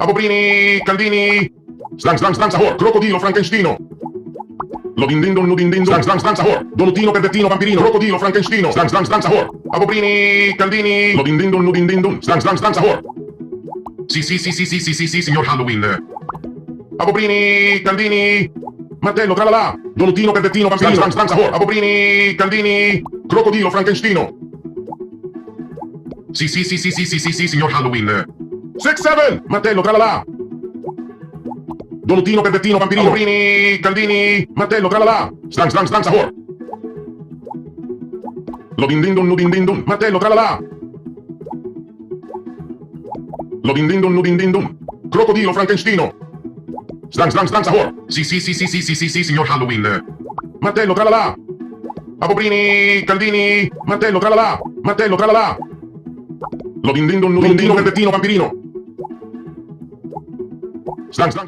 Apoprini, Candini, Slang Slang Slang Sahor, Crocodilo Frankensteino. Lodindindon Nudindindon, Slang Slang Slang Sahor, Donutino Perdettino Vampirino, Crocodilo Frankensteino, Slang Slang Slang Sahor, Apoprini, Candini, Lodindindon Nudindindon, Slang Slang Slang Sahor. Sì, signor Halloween. Apoprini, Candini, Martello, tralala, Donutino Perdettino Vampirino, Slang Slang Sahor, Apoprini, Candini, Crocodilo Frankensteino. Sì, signor Halloween. 6-7, Martello, tralala. Donutino Perdettino Vampirino, Apoprini, Candini, Martello, tralala, Slang Slang Slang Sahor. Lodindindon Nudindindon, Martello, tralala. Lodindindon Nudindindon, Crocodilo Frankensteino. Slang Slang Slang Sahor. Sì, signor Halloween. Martello, tralala. Apoprini, Candini, Martello, tralala, Martello, tralala. Lodindindon Nudindindon, Perdettino Vampirino. Slang Slang